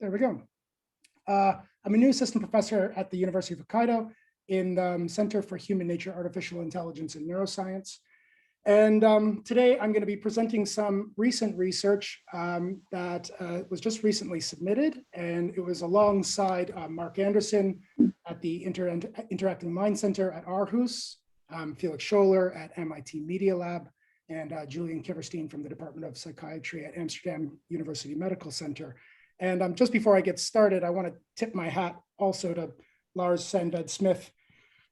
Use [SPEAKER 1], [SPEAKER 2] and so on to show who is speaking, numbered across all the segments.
[SPEAKER 1] There we go. I'm a new assistant professor at the University of Hokkaido in the Center for Human Nature, Artificial Intelligence, and Neuroscience. And today I'm going to be presenting some recent research that was just recently submitted, and it was alongside Mark Anderson at the Interacting Mind Center at Aarhus, Felix Scholler at MIT Media Lab, and Julian Kiverstein from the Department of Psychiatry at Amsterdam University Medical Center. And just before I get started, I want to tip my hat also to Lars Sandved-Smith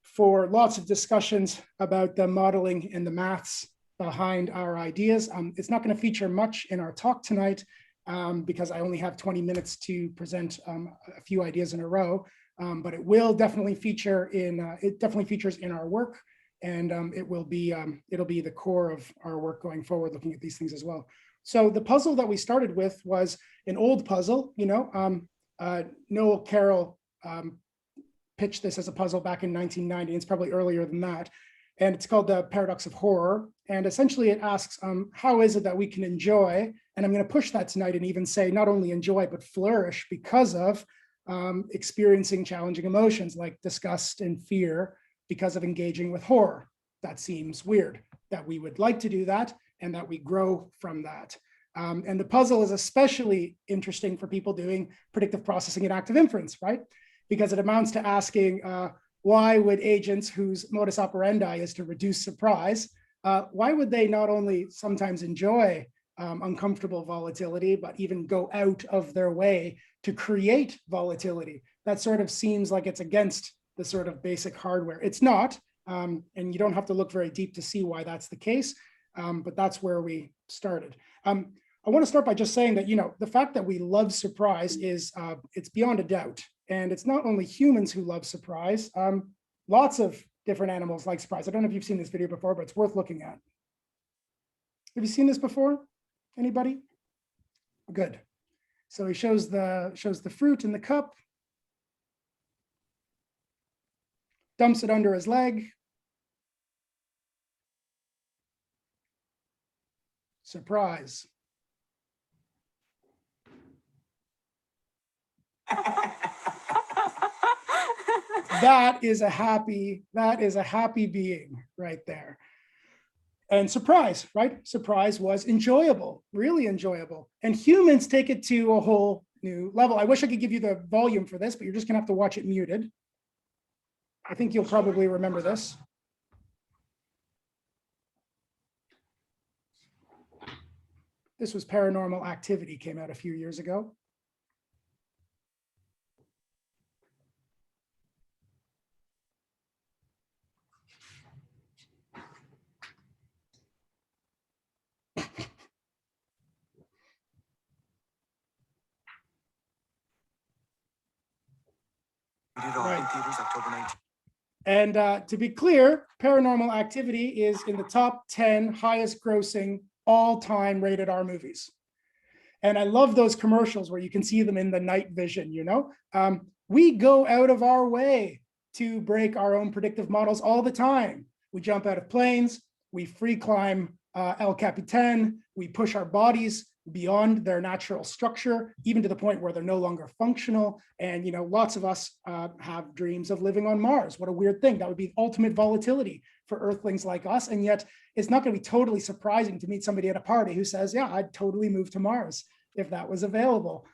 [SPEAKER 1] for lots of discussions about the modeling and the maths behind our ideas. It's not going to feature much in our talk tonight because I only have 20 minutes to present a few ideas in a row, but it will definitely feature in, it definitely features in our work, and it'll be the core of our work going forward, looking at these things as well. So the puzzle that we started with was an old puzzle, you know, Noel Carroll pitched this as a puzzle back in 1990. It's probably earlier than that. And it's called the Paradox of Horror. And essentially it asks, how is it that we can enjoy, and I'm going to push that tonight and even say not only enjoy, but flourish because of experiencing challenging emotions like disgust and fear because of engaging with horror. That seems weird, that we would like to do that and that we grow from that. And the puzzle is especially interesting for people doing predictive processing and active inference, right? Because it amounts to asking, why would agents whose modus operandi is to reduce surprise, why would they not only sometimes enjoy uncomfortable volatility, but even go out of their way to create volatility? That sort of seems like it's against the sort of basic hardware. It's not, and you don't have to look very deep to see why that's the case, but that's where we started. I want to start by just saying that, you know, the fact that we love surprise is, it's beyond a doubt. And it's not only humans who love surprise. Lots of different animals like surprise. I don't know if you've seen this video before, but it's worth looking at. Have you seen this before? Anybody? Good. So he shows the fruit in the cup, dumps it under his leg. Surprise. That is a happy being right there. And surprise, right? Surprise was enjoyable, really enjoyable. And humans take it to a whole new level. I wish I could give you the volume for this, but you're just gonna have to watch it muted. I think you'll probably remember this. This was Paranormal Activity, came out a few years ago. Right. And to be clear, Paranormal Activity is in the top 10 highest grossing all-time rated R movies. And I love those commercials where you can see them in the night vision, you know? We go out of our way to break our own predictive models all the time. We jump out of planes, we free climb El Capitan, we push our bodies beyond their natural structure, even to the point where they're no longer functional. And, you know, lots of us have dreams of living on Mars. What a weird thing. That would be ultimate volatility for Earthlings like us. And yet it's not going to be totally surprising to meet somebody at a party who says, yeah, I'd totally move to Mars if that was available.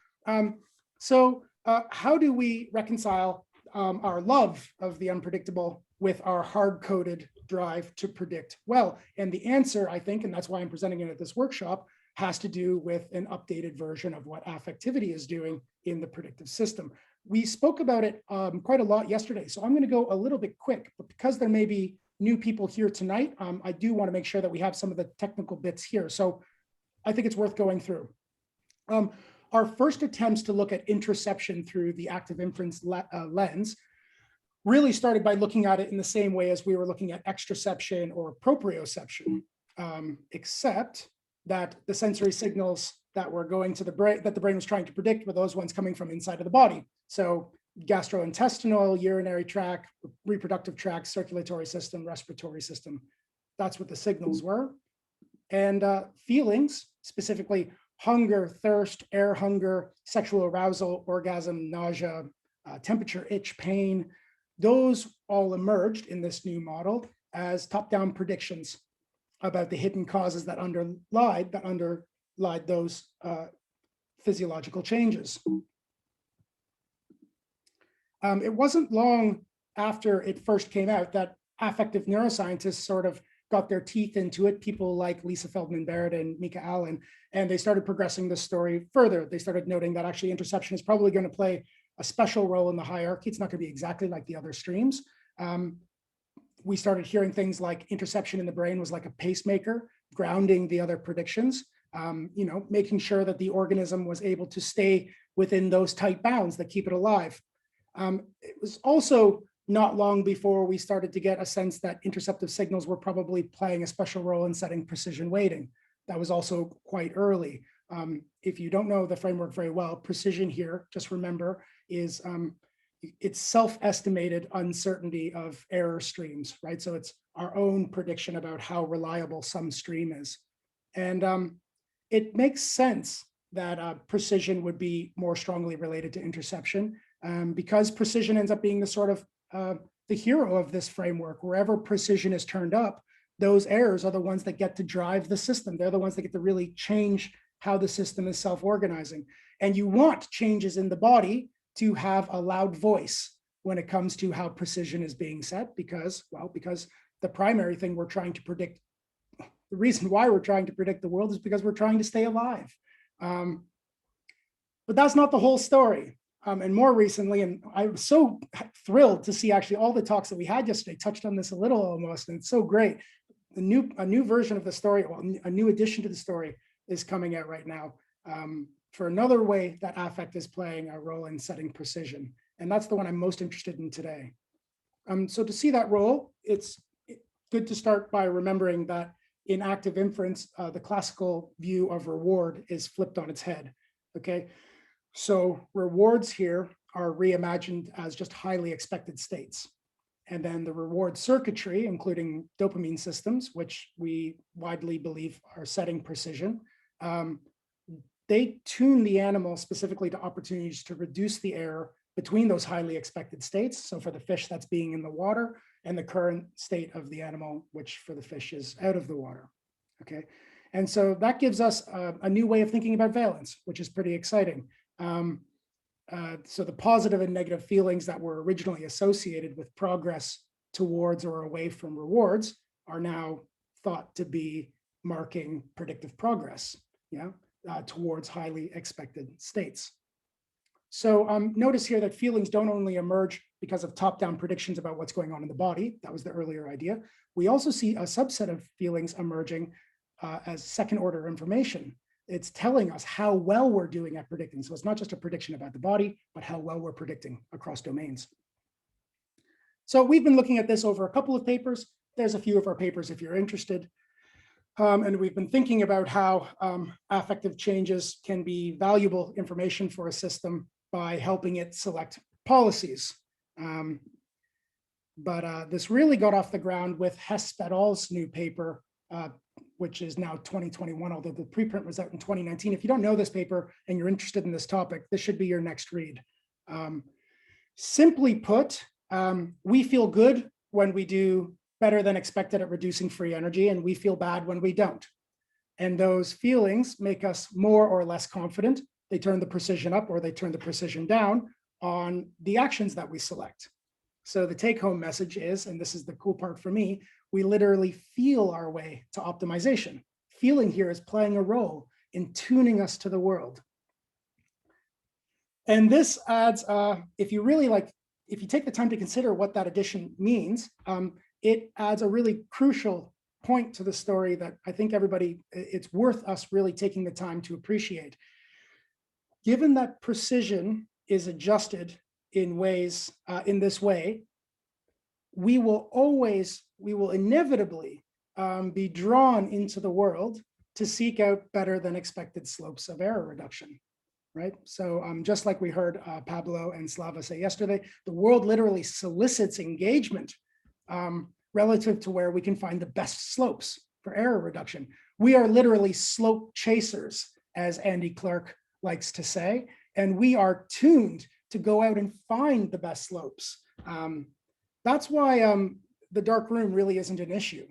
[SPEAKER 1] So how do we reconcile our love of the unpredictable with our hard-coded drive to predict well? And the answer, I think, and that's why I'm presenting it at this workshop, has to do with an updated version of what affectivity is doing in the predictive system. We spoke about it quite a lot yesterday, so I'm going to go a little bit quick, but because there may be new people here tonight, I do want to make sure that we have some of the technical bits here. So I think it's worth going through. Our first attempts to look at interception through the active inference lens really started by looking at it in the same way as we were looking at extraception or proprioception, except that the sensory signals that were going to the brain, that the brain was trying to predict, were those ones coming from inside of the body. So gastrointestinal, urinary tract, reproductive tract, circulatory system, respiratory system. That's what the signals were. And feelings, specifically hunger, thirst, air hunger, sexual arousal, orgasm, nausea, temperature, itch, pain, those all emerged in this new model as top-down predictions about the hidden causes that underlied those physiological changes. It wasn't long after it first came out that affective neuroscientists sort of got their teeth into it, people like Lisa Feldman Barrett and Mika Allen, and they started progressing the story further. They started noting that actually interception is probably going to play a special role in the hierarchy. It's not going to be exactly like the other streams. We started hearing things like interception in the brain was like a pacemaker, grounding the other predictions, making sure that the organism was able to stay within those tight bounds that keep it alive. It was also not long before we started to get a sense that interceptive signals were probably playing a special role in setting precision weighting. That was also quite early. If you don't know the framework very well, precision here, just remember, is it's self-estimated uncertainty of error streams, right? So it's our own prediction about how reliable some stream is. And it makes sense that precision would be more strongly related to interception because precision ends up being the sort of the hero of this framework. Wherever precision is turned up, those errors are the ones that get to drive the system. They're the ones that get to really change how the system is self-organizing. And you want changes in the body to have a loud voice when it comes to how precision is being set, because the primary thing we're trying to predict, the reason why we're trying to predict the world is because we're trying to stay alive. But that's not the whole story. And more recently, and I was so thrilled to see actually all the talks that we had yesterday touched on this a little almost, and it's so great. A new version of the story, well, a new addition to the story is coming out right now for another way that affect is playing a role in setting precision. And that's the one I'm most interested in today. So to see that role, it's good to start by remembering that in active inference, the classical view of reward is flipped on its head, okay? So rewards here are reimagined as just highly expected states. And then the reward circuitry, including dopamine systems, which we widely believe are setting precision, they tune the animal specifically to opportunities to reduce the error between those highly expected states. So for the fish, that's being in the water, and the current state of the animal, which for the fish is out of the water, okay? And so that gives us a new way of thinking about valence, which is pretty exciting. So the positive and negative feelings that were originally associated with progress towards or away from rewards are now thought to be marking predictive progress, towards highly expected states. So notice here that feelings don't only emerge because of top-down predictions about what's going on in the body. That was the earlier idea. We also see a subset of feelings emerging as second-order information. It's telling us how well we're doing at predicting. So it's not just a prediction about the body, but how well we're predicting across domains. So we've been looking at this over a couple of papers. There's a few of our papers if you're interested. And we've been thinking about how affective changes can be valuable information for a system by helping it select policies. But this really got off the ground with Hesp et al.'s new paper, which is now 2021, although the preprint was out in 2019. If you don't know this paper and you're interested in this topic, this should be your next read. Simply put, we feel good when we do better than expected at reducing free energy, and we feel bad when we don't. And those feelings make us more or less confident. They turn the precision up or they turn the precision down on the actions that we select. So the take-home message is, and this is the cool part for me, we literally feel our way to optimization. Feeling here is playing a role in tuning us to the world. And this adds, if you take the time to consider what that addition means, it adds a really crucial point to the story that I think it's worth us really taking the time to appreciate. Given that precision is adjusted in this way, we will inevitably be drawn into the world to seek out better than expected slopes of error reduction, right? So just like we heard Pablo and Slava say yesterday, the world literally solicits engagement relative to where we can find the best slopes for error reduction. We are literally slope chasers, as Andy Clark likes to say, and we are tuned to go out and find the best slopes. That's why the dark room really isn't an issue.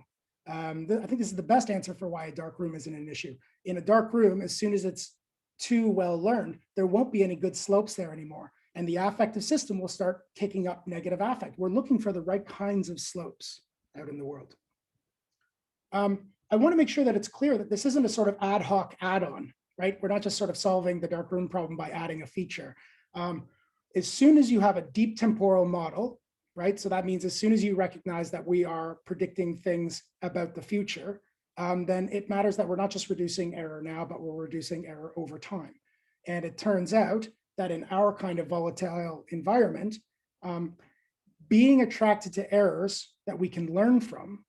[SPEAKER 1] I think this is the best answer for why a dark room isn't an issue. In a dark room, as soon as it's too well learned, there won't be any good slopes there anymore. And the affective system will start kicking up negative affect. We're looking for the right kinds of slopes out in the world. I want to make sure that it's clear that this isn't a sort of ad hoc add-on, right? We're not just sort of solving the dark room problem by adding a feature. As soon as you have a deep temporal model, right? So that means as soon as you recognize that we are predicting things about the future, then it matters that we're not just reducing error now, but we're reducing error over time. And it turns out that in our kind of volatile environment, being attracted to errors that we can learn from,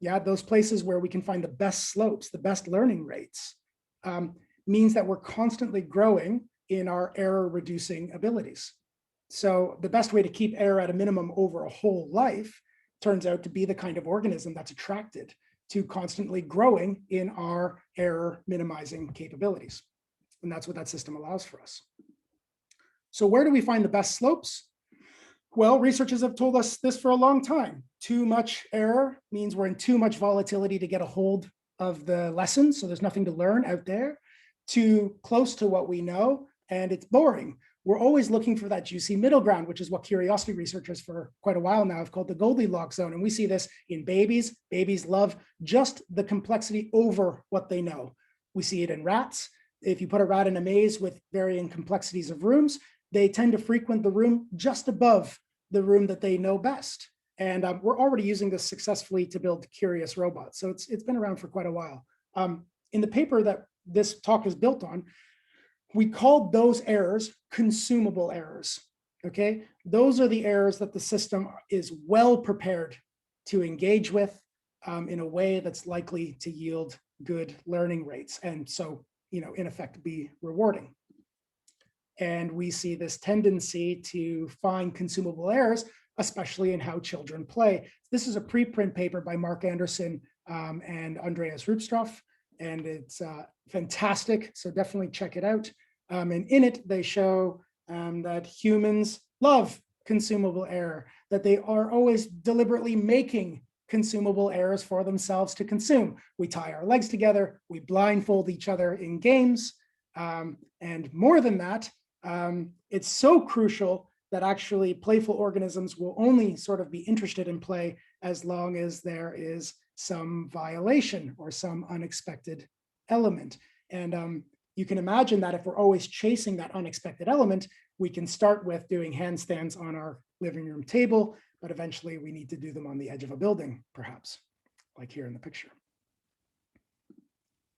[SPEAKER 1] those places where we can find the best slopes, the best learning rates, means that we're constantly growing in our error reducing abilities. So the best way to keep error at a minimum over a whole life turns out to be the kind of organism that's attracted to constantly growing in our error minimizing capabilities. And that's what that system allows for us. So where do we find the best slopes? Well, researchers have told us this for a long time. Too much error means we're in too much volatility to get a hold of the lessons, so there's nothing to learn out there. Too close to what we know, and it's boring. We're always looking for that juicy middle ground, which is what curiosity researchers for quite a while now have called the Goldilocks Zone. And we see this in babies. Babies love just the complexity over what they know. We see it in rats. If you put a rat in a maze with varying complexities of rooms, they tend to frequent the room just above the room that they know best. And we're already using this successfully to build curious robots. So it's been around for quite a while. In the paper that this talk is built on, we called those errors consumable errors, okay? Those are the errors that the system is well prepared to engage with in a way that's likely to yield good learning rates. And so, in effect, be rewarding. And we see this tendency to find consumable errors, especially in how children play. This is a preprint paper by Mark Anderson and Andreas Rupstroff, and it's fantastic. So definitely check it out. And in it, they show that humans love consumable error, that they are always deliberately making consumable errors for themselves to consume. We tie our legs together, we blindfold each other in games, and more than that, it's so crucial that actually playful organisms will only sort of be interested in play as long as there is some violation or some unexpected element. And you can imagine that if we're always chasing that unexpected element, we can start with doing handstands on our living room table, but eventually we need to do them on the edge of a building, perhaps, like here in the picture.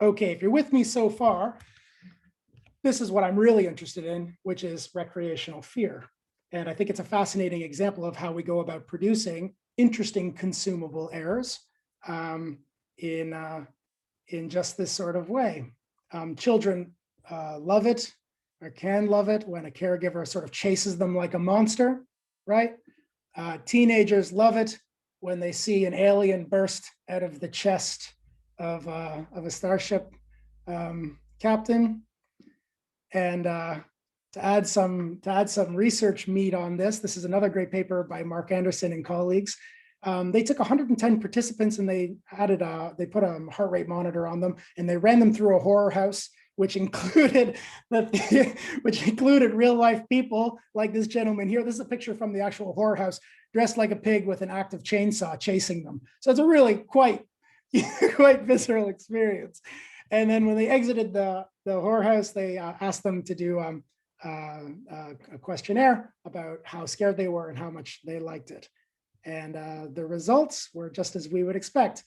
[SPEAKER 1] Okay, if you're with me so far, this is what I'm really interested in, which is recreational fear. And I think it's a fascinating example of how we go about producing interesting consumable errors in just this sort of way. Children love it or can love it when a caregiver sort of chases them like a monster, right? Teenagers love it when they see an alien burst out of the chest of a starship captain. And to add some research meat on this is another great paper by Mark Anderson and colleagues. They took 110 participants and they put a heart rate monitor on them, and they ran them through a horror house, which included real life people like this gentleman here. This is a picture from the actual horror house, dressed like a pig with an active chainsaw chasing them. So it's a really quite visceral experience. And then when they exited the horror house, they asked them to do a questionnaire about how scared they were and how much they liked it. And the results were just as we would expect.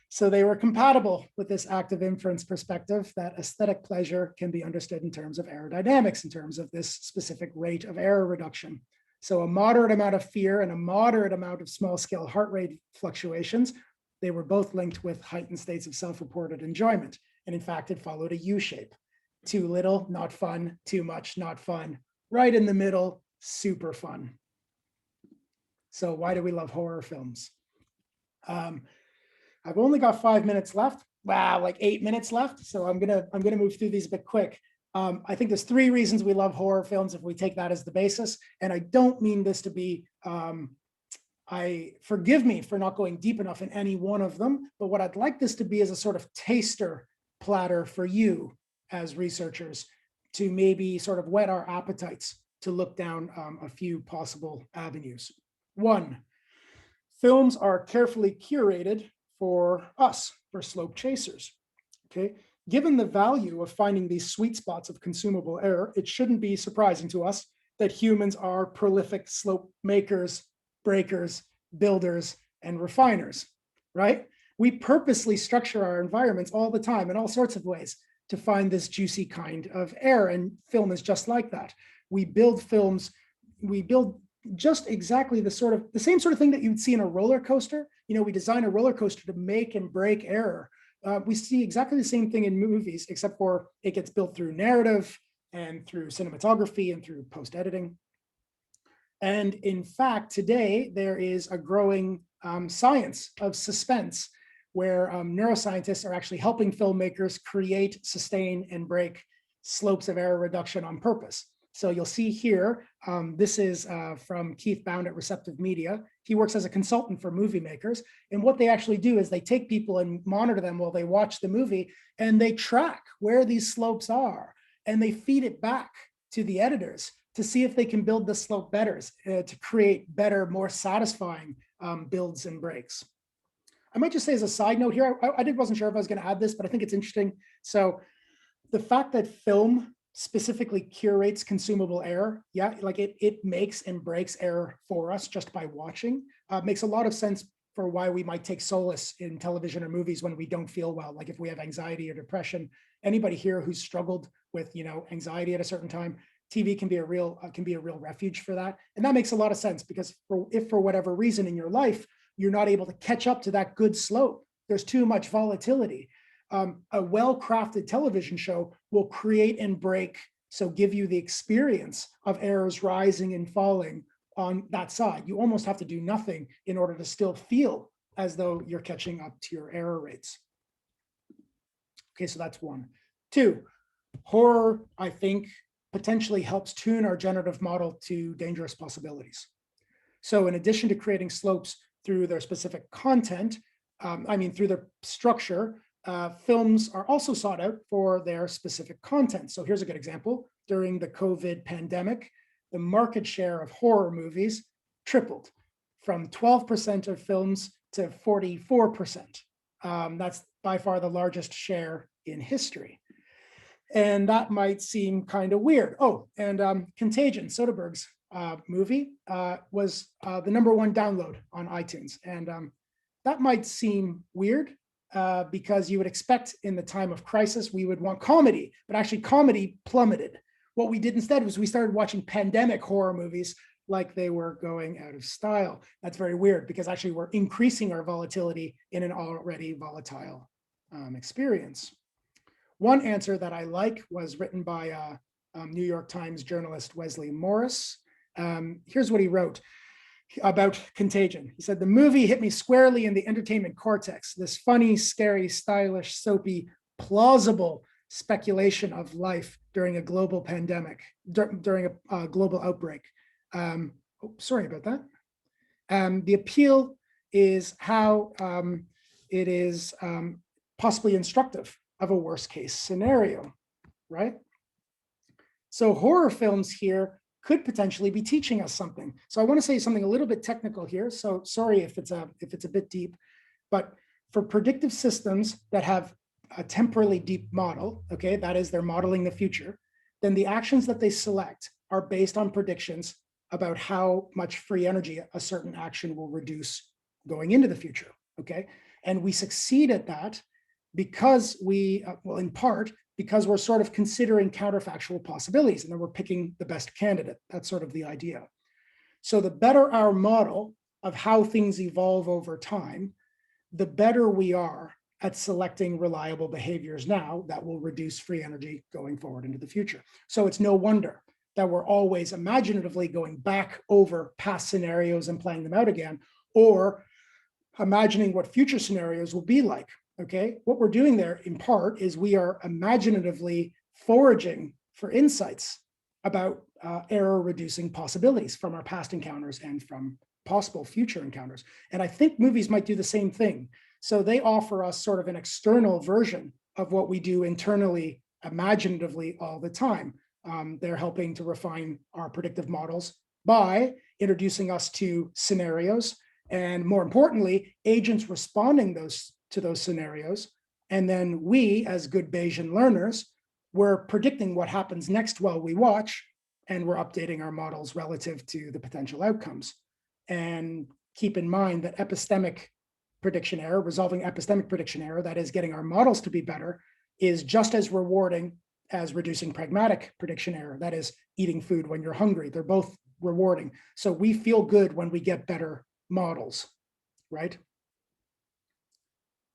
[SPEAKER 1] So they were compatible with this active inference perspective that aesthetic pleasure can be understood in terms of aerodynamics, in terms of this specific rate of error reduction. So a moderate amount of fear and a moderate amount of small scale heart rate fluctuations, they were both linked with heightened states of self-reported enjoyment. And in fact, it followed a U shape. Too little, not fun. Too much, not fun. Right in the middle, super fun. So why do we love horror films? I've only got 5 minutes left, wow, like 8 minutes left. So I'm gonna move through these a bit quick. I think there's 3 reasons we love horror films if we take that as the basis. And I don't mean this to be, forgive me for not going deep enough in any one of them, but what I'd like this to be is a sort of taster platter for you as researchers to maybe sort of whet our appetites to look down a few possible avenues. One, films are carefully curated for us, for slope chasers. Okay. Given the value of finding these sweet spots of consumable error, it shouldn't be surprising to us that humans are prolific slope makers, breakers, builders, and refiners, right? We purposely structure our environments all the time in all sorts of ways to find this juicy kind of error, and film is just like that. We build films, we build just exactly the same sort of thing that you'd see in a roller coaster. You know, we design a roller coaster to make and break error. We see exactly the same thing in movies, except for it gets built through narrative and through cinematography and through post-editing. And in fact, today there is a growing science of suspense where neuroscientists are actually helping filmmakers create, sustain, and break slopes of error reduction on purpose. So you'll see here, this is from Keith Bound at Receptive Media. He works as a consultant for movie makers. And what they actually do is they take people and monitor them while they watch the movie, and they track where these slopes are, and they feed it back to the editors to see if they can build the slope better, to create better, more satisfying builds and breaks. I might just say as a side note here, I wasn't sure if I was going to add this, but I think it's interesting. So the fact that film specifically curates consumable error, yeah, like it makes and breaks error for us just by watching, makes a lot of sense for why we might take solace in television or movies when we don't feel well, like if we have anxiety or depression. Anybody here who's struggled with, you know, anxiety at a certain time, TV can be a real refuge for that. And that makes a lot of sense, because if for whatever reason in your life you're not able to catch up to that good slope, there's too much volatility. A well-crafted television show will create and break, so give you the experience of errors rising and falling on that side. You almost have to do nothing in order to still feel as though you're catching up to your error rates. Okay, so that's one. Two, horror, I think, potentially helps tune our generative model to dangerous possibilities. So in addition to creating slopes through their specific content, through their structure, films are also sought out for their specific content. So here's a good example. During the COVID pandemic, the market share of horror movies tripled from 12% of films to 44%. That's by far the largest share in history. And that might seem kind of weird. Oh, and Contagion, Soderbergh's movie, was the #1 download on iTunes. And that might seem weird, because you would expect in the time of crisis, we would want comedy, but actually comedy plummeted. What we did instead was we started watching pandemic horror movies like they were going out of style. That's very weird, because actually we're increasing our volatility in an already volatile experience. One answer that I like was written by New York Times journalist Wesley Morris. Here's what he wrote about Contagion. He said, "The movie hit me squarely in the entertainment cortex, this funny, scary, stylish, soapy, plausible speculation of life during a global pandemic, during a global outbreak." Sorry about that. The appeal is how it is possibly instructive of a worst case scenario, right? So horror films here could potentially be teaching us something. So I want to say something a little bit technical here. So sorry if it's a bit deep, but for predictive systems that have a temporally deep model, okay, that is they're modeling the future, then the actions that they select are based on predictions about how much free energy a certain action will reduce going into the future, okay? And we succeed at that because in part, because we're sort of considering counterfactual possibilities, and then we're picking the best candidate. That's sort of the idea. So the better our model of how things evolve over time, the better we are at selecting reliable behaviors now that will reduce free energy going forward into the future. So it's no wonder that we're always imaginatively going back over past scenarios and playing them out again, or imagining what future scenarios will be like. Okay, what we're doing there in part is we are imaginatively foraging for insights about error reducing possibilities from our past encounters and from possible future encounters. And I think movies might do the same thing. So they offer us sort of an external version of what we do internally, imaginatively all the time. They're helping to refine our predictive models by introducing us to scenarios and, more importantly, agents responding to those scenarios. And then we, as good Bayesian learners, we're predicting what happens next while we watch, and we're updating our models relative to the potential outcomes. And keep in mind that epistemic prediction error, resolving epistemic prediction error, that is getting our models to be better, is just as rewarding as reducing pragmatic prediction error, that is eating food when you're hungry. They're both rewarding. So we feel good when we get better models, right?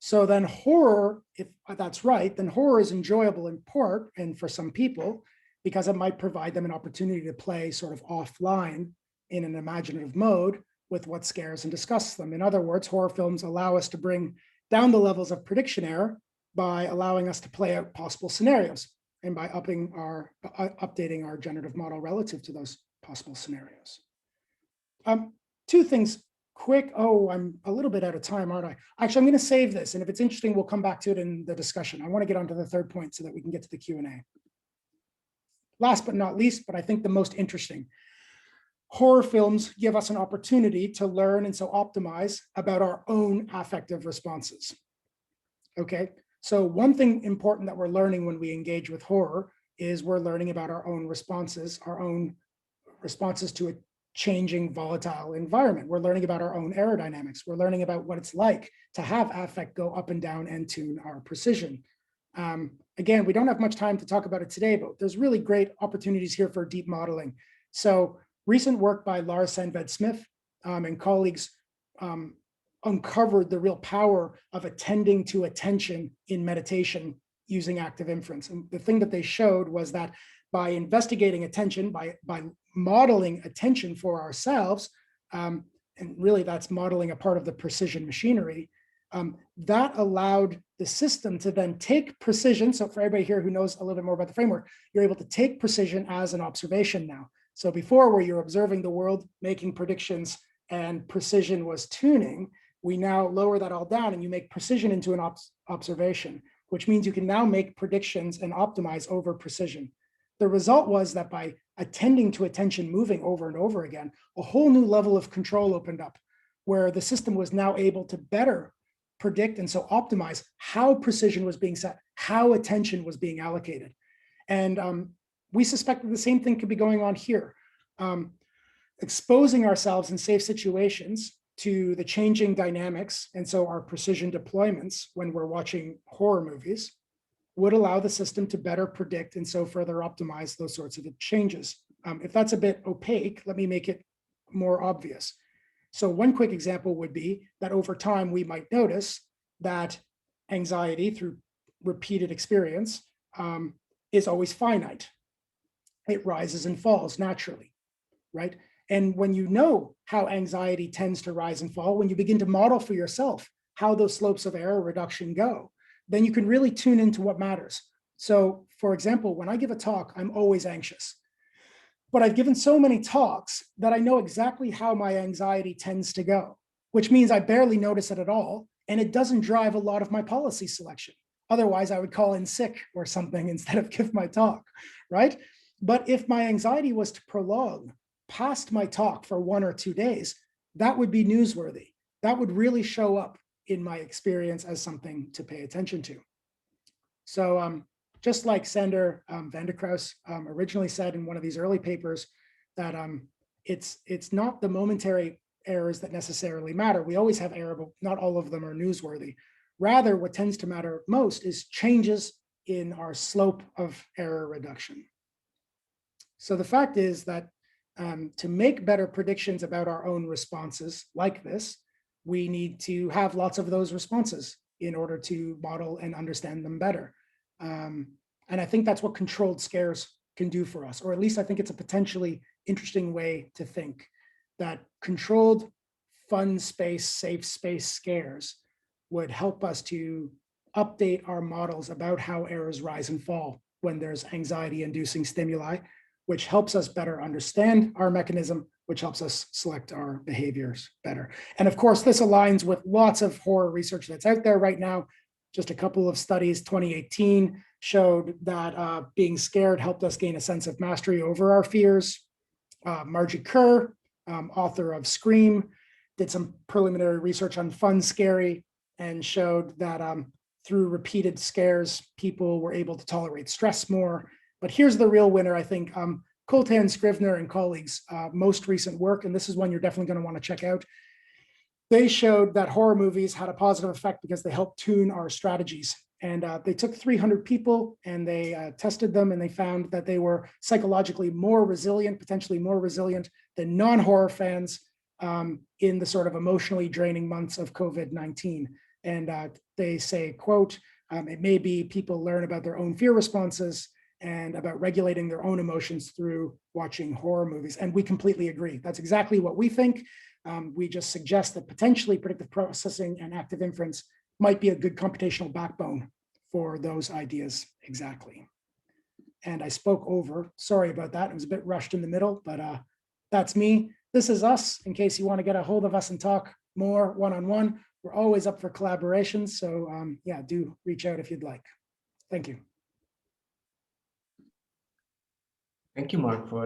[SPEAKER 1] So then horror, if that's right, then horror is enjoyable in part, and for some people, because it might provide them an opportunity to play sort of offline in an imaginative mode with what scares and disgusts them. In other words, horror films allow us to bring down the levels of prediction error by allowing us to play out possible scenarios and by updating our generative model relative to those possible scenarios. Two things quick. Oh, I'm a little bit out of time, aren't I? Actually, I'm going to save this, and if it's interesting, we'll come back to it in the discussion. I want to get on to the third point so that we can get to the Q&A. Last but not least, but I think the most interesting, horror films give us an opportunity to learn and so optimize about our own affective responses. Okay, so one thing important that we're learning when we engage with horror is we're learning about our own responses to a changing volatile environment. We're learning about our own aerodynamics. We're learning about what it's like to have affect go up and down and tune our precision. Again, we don't have much time to talk about it today, but there's really great opportunities here for deep modeling. So recent work by Lars Sandved-Smith and colleagues uncovered the real power of attending to attention in meditation using active inference. And the thing that they showed was that by investigating attention, by modeling attention for ourselves, and really that's modeling a part of the precision machinery, that allowed the system to then take precision. So for everybody here who knows a little bit more about the framework, you're able to take precision as an observation now. So before, where you're observing the world, making predictions, and precision was tuning, we now lower that all down and you make precision into an observation, which means you can now make predictions and optimize over precision. The result was that by attending to attention moving over and over again, a whole new level of control opened up, where the system was now able to better predict and so optimize how precision was being set, how attention was being allocated. And we suspect that the same thing could be going on here. Exposing ourselves in safe situations to the changing dynamics, and so our precision deployments when we're watching horror movies, would allow the system to better predict and so further optimize those sorts of changes. If that's a bit opaque, let me make it more obvious. So one quick example would be that over time, we might notice that anxiety through repeated experience is always finite. It rises and falls naturally, right? And when you know how anxiety tends to rise and fall, when you begin to model for yourself how those slopes of error reduction go, then you can really tune into what matters. So for example, when I give a talk, I'm always anxious. But I've given so many talks that I know exactly how my anxiety tends to go, which means I barely notice it at all. And it doesn't drive a lot of my policy selection. Otherwise, I would call in sick or something instead of give my talk, right? But if my anxiety was to prolong past my talk for 1 or 2 days, that would be newsworthy. That would really show up in my experience as something to pay attention to. So just like Sander van der Kraus originally said in one of these early papers, that it's not the momentary errors that necessarily matter. We always have error, but not all of them are newsworthy. Rather, what tends to matter most is changes in our slope of error reduction. So the fact is that to make better predictions about our own responses like this, we need to have lots of those responses in order to model and understand them better. And I think that's what controlled scares can do for us, or at least I think it's a potentially interesting way to think that controlled, fun space, safe space scares would help us to update our models about how errors rise and fall when there's anxiety-inducing stimuli, which helps us better understand our mechanism, which helps us select our behaviors better. And of course, this aligns with lots of horror research that's out there right now. Just a couple of studies, 2018 showed that being scared helped us gain a sense of mastery over our fears. Margie Kerr, author of Scream, did some preliminary research on Fun Scary and showed that through repeated scares, people were able to tolerate stress more. But here's the real winner, I think. Coltan, Scrivener, and colleagues' most recent work, and this is one you're definitely going to want to check out. They showed that horror movies had a positive effect because they helped tune our strategies. And they took 300 people and they tested them, and they found that they were psychologically more resilient, potentially more resilient than non-horror fans in the sort of emotionally draining months of COVID-19. And they say, quote, it may be people learn about their own fear responses and about regulating their own emotions through watching horror movies. And we completely agree. That's exactly what we think. We just suggest that potentially predictive processing and active inference might be a good computational backbone for those ideas exactly. And I spoke over, sorry about that. It was a bit rushed in the middle, but that's me. This is us, in case you want to get a hold of us and talk more one-on-one. We're always up for collaborations. So yeah, do reach out if you'd like. Thank you.
[SPEAKER 2] Thank you, Mark, for